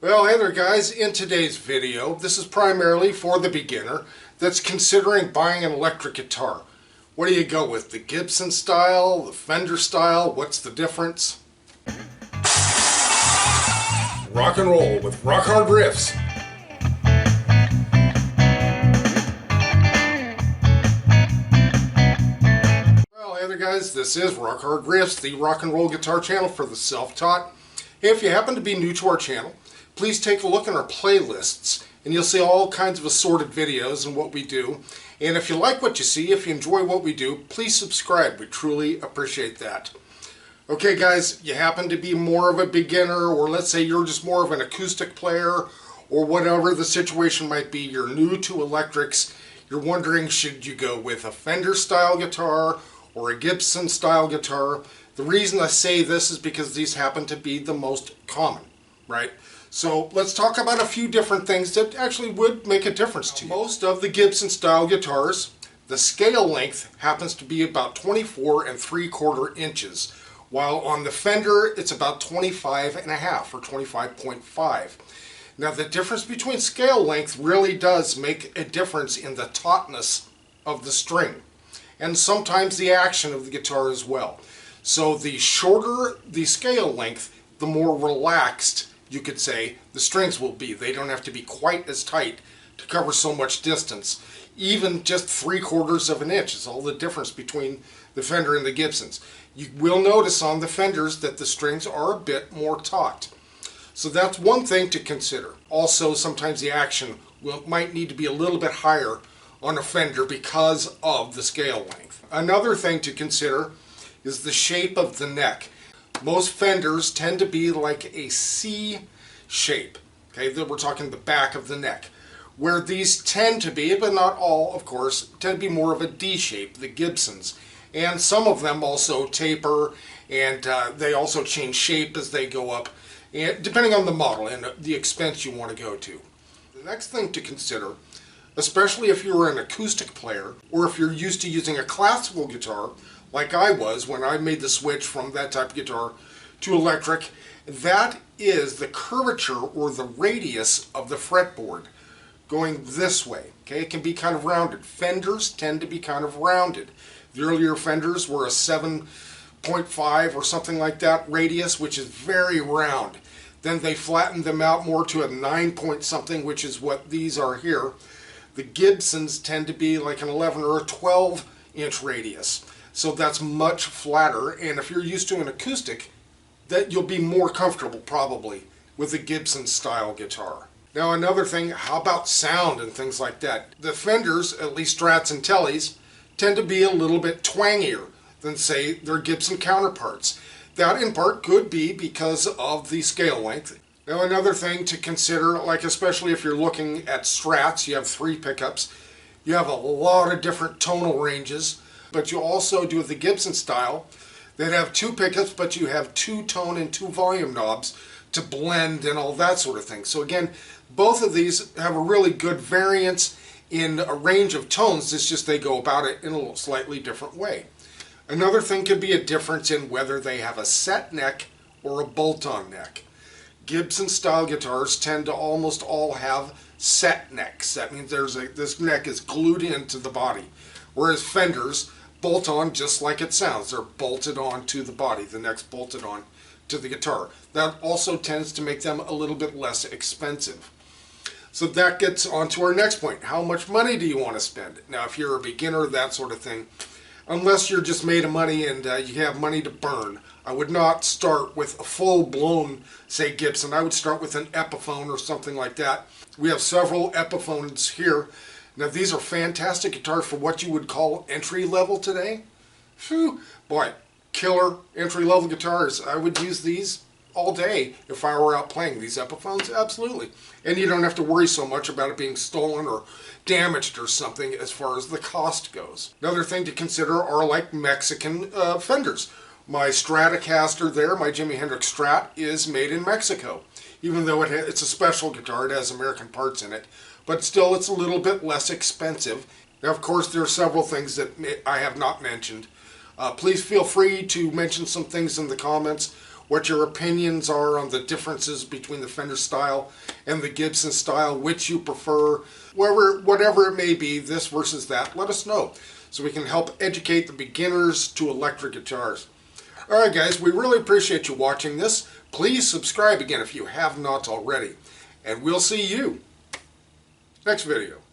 Well, hey there guys, in today's video, this is primarily for the beginner that's considering buying an electric guitar. What do you go with, the Gibson style, the Fender style, what's the difference? Rock and roll with rock hard riffs. Well, hey there guys, this is Rock Hard Riffs, the rock and roll guitar channel for the self-taught. Hey, if you happen to be new to our channel, please take a look at our playlists and you'll see all kinds of assorted videos and what we do. And if you like what you see, if you enjoy what we do, please subscribe. We truly appreciate that. Okay guys, you happen to be more of a beginner, or let's say you're just more of an acoustic player, or whatever the situation might be, you're new to electrics, you're wondering should you go with a Fender style guitar or a Gibson style guitar. The reason I say this is because these happen to be the most common, right? So let's talk about a few different things that actually would make a difference to you. Most of the Gibson style guitars, the scale length happens to be about 24 3/4 inches, while on the Fender it's about 25.5 or 25.5. Now the difference between scale length really does make a difference in the tautness of the string, and sometimes the action of the guitar as well. So the shorter the scale length, the more relaxed, you could say, the strings will be. They don't have to be quite as tight to cover so much distance. Even just 3/4 of an inch is all the difference between the Fender and the Gibsons. You will notice on the Fenders that the strings are a bit more taut. So that's one thing to consider. Also, sometimes the action might need to be a little bit higher on a Fender because of the scale length. Another thing to consider is the shape of the neck. Most Fenders tend to be like a C shape. Okay, we're talking the back of the neck. Where these tend to be, but not all, of course, tend to be more of a D shape, the Gibsons. And some of them also taper, and they also change shape as they go up, and depending on the model and the expense you want to go to. The next thing to consider, especially if you're an acoustic player, or if you're used to using a classical guitar, like I was when I made the switch from that type of guitar to electric, that is the curvature or the radius of the fretboard going this way. Okay, it can be kind of rounded. Fenders tend to be kind of rounded. The earlier Fenders were a 7.5 or something like that radius, which is very round. Then they flattened them out more to a 9 point something, which is what these are here. The Gibsons tend to be like an 11 or a 12 inch radius. So that's much flatter, and if you're used to an acoustic, that you'll be more comfortable probably with a Gibson style guitar. Now another thing, how about sound and things like that? The Fenders, at least Strats and Tellys, tend to be a little bit twangier than say their Gibson counterparts. That in part could be because of the scale length. Now another thing to consider, like especially if you're looking at Strats, you have 3 pickups, you have a lot of different tonal ranges. But you also do the Gibson style that have 2 pickups, but you have 2 tone and 2 volume knobs to blend and all that sort of thing. So again, both of these have a really good variance in a range of tones. It's just they go about it in a little slightly different way. Another thing could be a difference in whether they have a set neck or a bolt-on neck. Gibson style guitars tend to almost all have set necks. That means this neck is glued into the body. Whereas Fenders bolt on just like it sounds. They're bolted on to the body. The neck's bolted on to the guitar. That also tends to make them a little bit less expensive. So that gets on to our next point. How much money do you want to spend? Now if you're a beginner, that sort of thing, unless you're just made of money and you have money to burn, I would not start with a full-blown, say, Gibson. I would start with an Epiphone or something like that. We have several Epiphones here. Now these are fantastic guitars for what you would call entry level today. Phew, boy, killer entry level guitars. I would use these all day if I were out playing these Epiphones, absolutely. And you don't have to worry so much about it being stolen or damaged or something as far as the cost goes. Another thing to consider are like Mexican Fenders. My Stratocaster there, my Jimi Hendrix Strat, is made in Mexico. Even though it's a special guitar, it has American parts in it. But still, it's a little bit less expensive. Now, of course, there are several things that I have not mentioned. Please feel free to mention some things in the comments. what your opinions are on the differences between the Fender style and the Gibson style, which you prefer, whatever it may be, this versus that. Let us know so we can help educate the beginners to electric guitars. Alright guys, we really appreciate you watching this. Please subscribe again if you have not already. And we'll see you next video.